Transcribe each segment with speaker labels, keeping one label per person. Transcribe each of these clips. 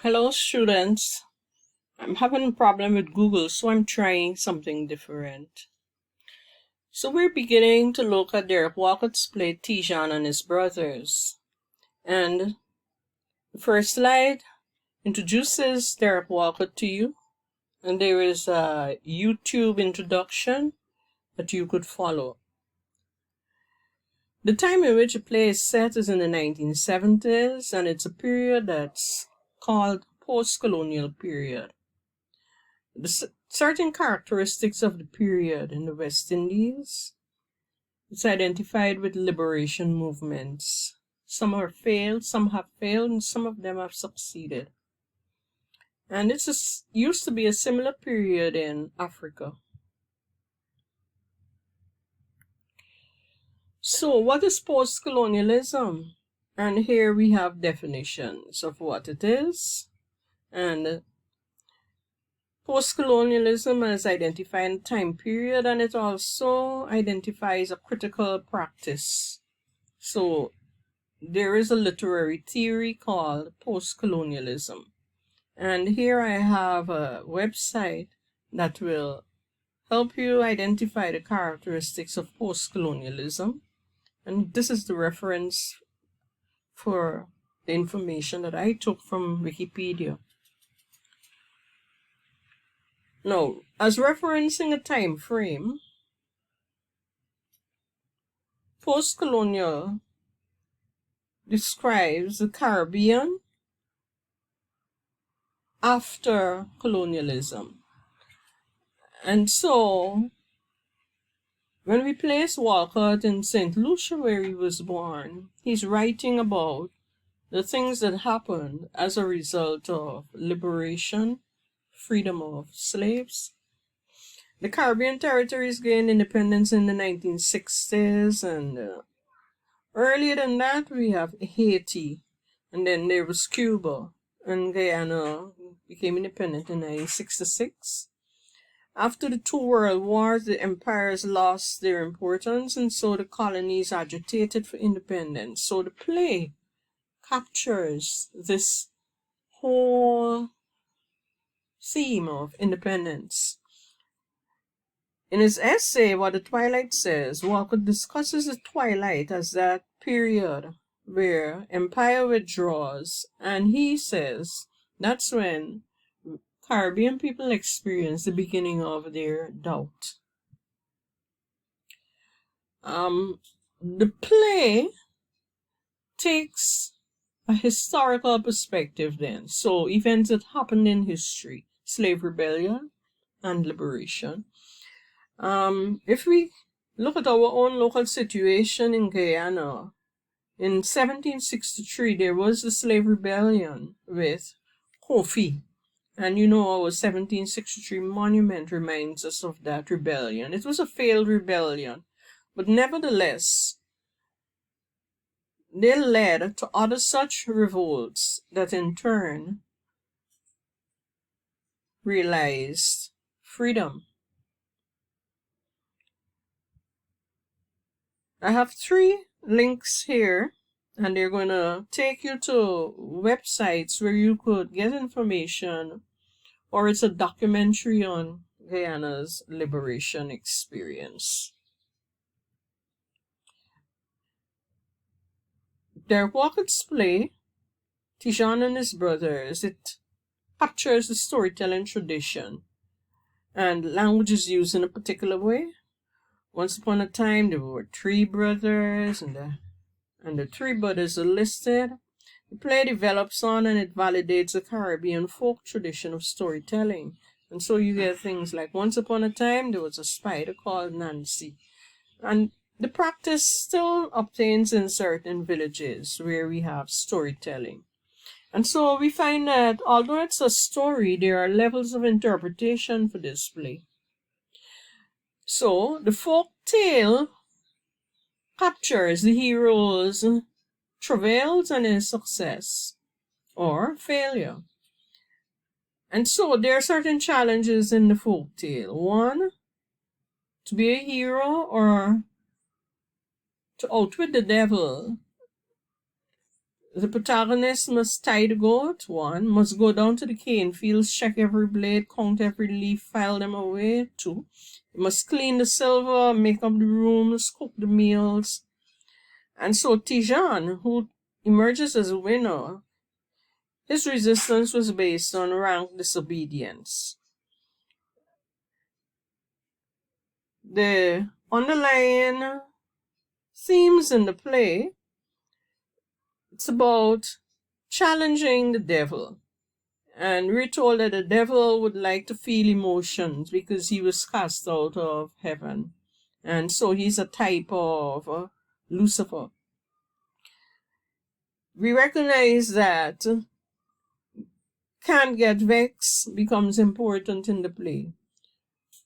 Speaker 1: Hello, students. I'm having a problem with Google, so I'm trying something different. So we're beginning to look at Derek Walcott's play Tijan and His Brothers. And the first slide introduces Derek Walcott to you. And there is a YouTube introduction that you could follow. The time in which the play is set is in the 1970s, and it's a period that's called Postcolonial Period. The certain characteristics of the period in the West Indies. It's identified with liberation movements. Some have failed, and some of them have succeeded. And used to be a similar period in Africa. So what is post-colonialism? And here we have definitions of what it is. And post-colonialism is identifying a time period, and it also identifies a critical practice. So there is a literary theory called post-colonialism. And here I have a website that will help you identify the characteristics of post-colonialism. And this is the reference for the information that I took from Wikipedia. Now, as referencing a time frame, post-colonial describes the Caribbean after colonialism. And so, when we place Walcott in St. Lucia, where he was born, he's writing about the things that happened as a result of liberation, freedom of slaves. The Caribbean territories gained independence in the 1960s, and earlier than that we have Haiti, and then there was Cuba, and Guyana became independent in 1966. After the two world wars, the empires lost their importance, and so the colonies agitated for independence. So the play captures this whole theme of independence. In his essay, What the Twilight Says, Walcott discusses the twilight as that period where empire withdraws, and he says that's when Caribbean people experience the beginning of their doubt. The play takes a historical perspective then. So events that happened in history, slave rebellion and liberation. If we look at our own local situation in Guyana, in 1763 there was the slave rebellion with Kofi. And you know, our 1763 monument reminds us of that rebellion. It was a failed rebellion, but nevertheless, they led to other such revolts that in turn realized freedom. I have 3 links here, and they're going to take you to websites where you could get information, or it's a documentary on Guyana's liberation experience. Derek Walcott's play, Tijan and His Brothers, it captures the storytelling tradition, and language is used in a particular way. Once upon a time, there were 3 brothers, and the 3 brothers are listed. The play develops on and it validates the Caribbean folk tradition of storytelling. And so you get things like, once upon a time, there was a spider called Nancy. And the practice still obtains in certain villages where we have storytelling. And so we find that although it's a story, there are levels of interpretation for this play. So the folk tale captures the hero's travails and his success or failure. And so there are certain challenges in the folk tale. One, to be a hero or to outwit the devil The protagonist must tie the goat, one, must go down to the cane fields, check every blade, count every leaf, file them away, two. He must clean the silver, make up the rooms, cook the meals. And so Tijan, who emerges as a winner, his resistance was based on rank disobedience. The underlying themes in the play, it's about challenging the devil. And we're told that the devil would like to feel emotions because he was cast out of heaven. And so he's a type of Lucifer. We recognize that can't get vexed becomes important in the play.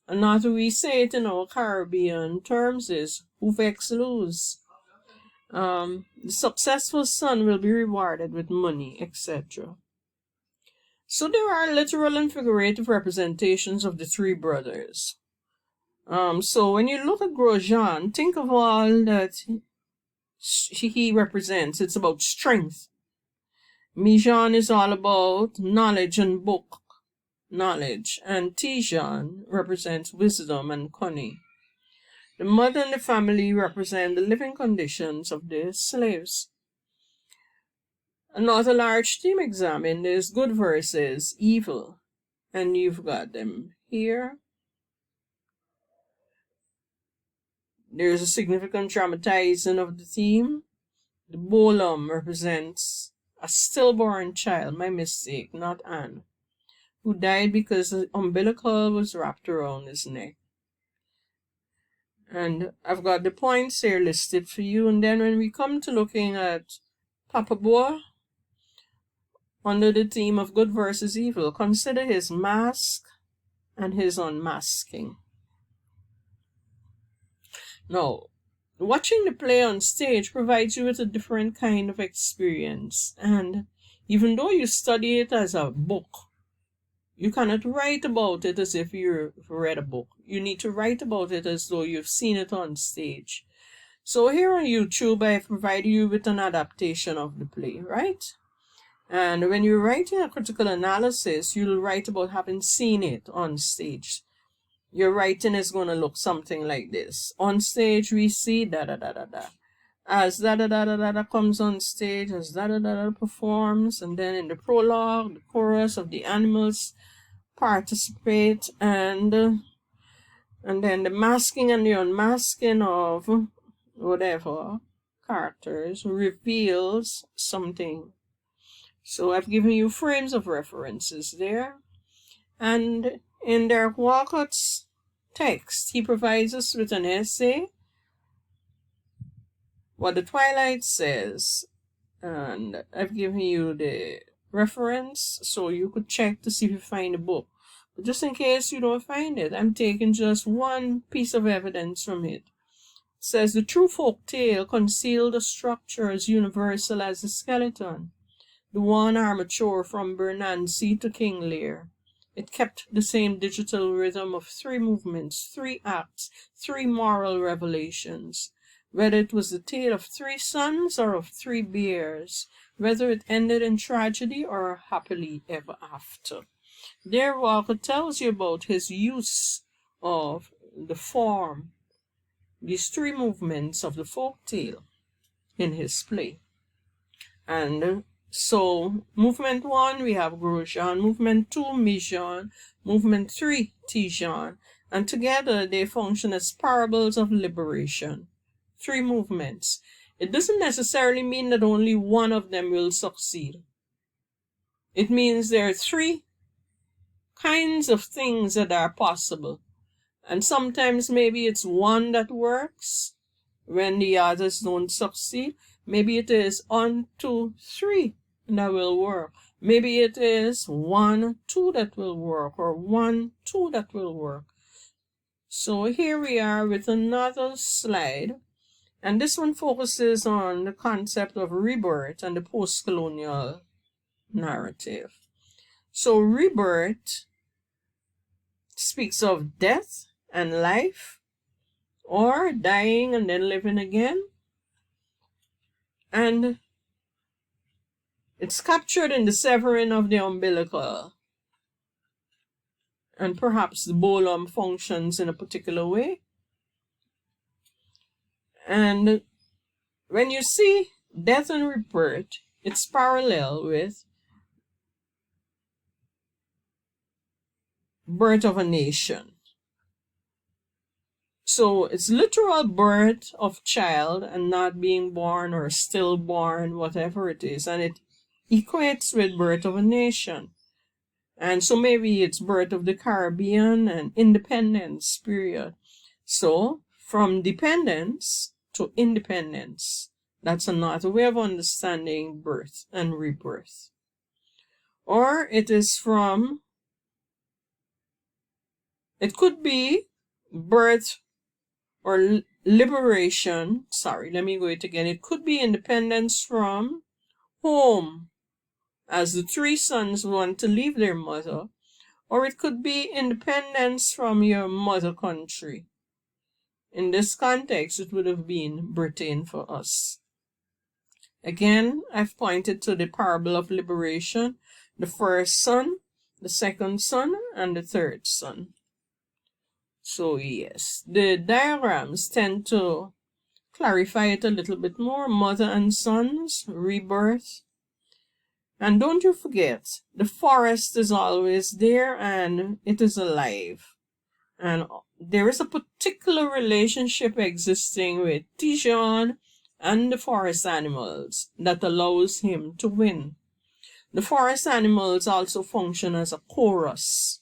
Speaker 1: And not we say it in our Caribbean terms is, who vex lose. The successful son will be rewarded with money, etc. So there are literal and figurative representations of the three brothers. So when you look at Grosjean, think of all that he represents. It's about strength. Mijan is all about knowledge and book knowledge, and Tijan represents wisdom and cunning. The mother and the family represent the living conditions of the slaves. Another large theme examined is good versus evil, and you've got them here. There's a significant dramatizing of the theme. The bolum represents a stillborn child, my mistake, not Anne, who died because the umbilical was wrapped around his neck. And I've got the points here listed for you. And then when we come to looking at Papa Boa, under the theme of good versus evil, consider his mask and his unmasking. Now, watching the play on stage provides you with a different kind of experience. And even though you study it as a book, you cannot write about it as if you've read a book. You need to write about it as though you've seen it on stage. So here on YouTube, I provide you with an adaptation of the play, right? And when you're writing a critical analysis, you'll write about having seen it on stage. Your writing is going to look something like this. On stage, we see da-da-da-da-da. As da-da-da-da-da comes on stage, as da-da-da-da performs, and then in the prologue, the chorus of the animals participate, and then the masking and the unmasking of whatever characters reveals something. So I've given you frames of references there. And in Derek Walcott's text, he provides us with an essay, what the Twilight says, and I've given you the reference so you could check to see if you find the book. But just in case you don't find it, I'm taking just one piece of evidence from it. It says the true folk tale concealed a structure as universal as the skeleton, the one armature from Bernancy to King Lear. It kept the same digital rhythm of 3 movements, 3 acts, 3 moral revelations. Whether it was the tale of 3 sons or of 3 bears, whether it ended in tragedy or happily ever after. There Walker tells you about his use of the form, these 3 movements of the folk tale in his play. And so, movement 1, we have Grosjean, movement 2, Mijan, movement 3, Tijan, and together they function as parables of liberation. 3 movements. It doesn't necessarily mean that only one of them will succeed. It means there are 3 kinds of things that are possible. And sometimes maybe it's one that works when the others don't succeed. Maybe it is 1, 2, 3 that will work. Maybe it is 1, 2 that will work, or 1, 2 that will work. So here we are with another slide. And this one focuses on the concept of rebirth and the post-colonial narrative. So rebirth speaks of death and life, or dying and then living again. And It's captured in the severing of the umbilical. And perhaps the bolum functions in a particular way. And when you see death and rebirth, it's parallel with birth of a nation. So it's literal birth of child and not being born or stillborn, whatever it is. And it equates with birth of a nation. And so maybe it's birth of the Caribbean and independence, period. So from dependence to independence, that's another way of understanding birth and rebirth. Or it could be birth or liberation. Sorry, let me go it again. It could be independence from home, as the three sons want to leave their mother, or it could be independence from your mother country. In this context, it would have been Britain for us. Again, I've pointed to the parable of liberation, the first son, the second son, and the third son. So yes, the diagrams tend to clarify it a little bit more. Mother and sons, rebirth. And don't you forget, the forest is always there and it is alive. And there is a particular relationship existing with Tijon and the forest animals that allows him to win. The forest animals also function as a chorus.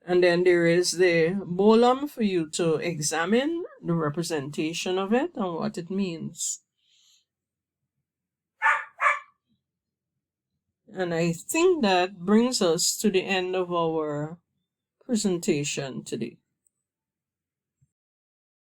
Speaker 1: And then there is the bolum for you to examine the representation of it and what it means. And I think that brings us to the end of our presentation today.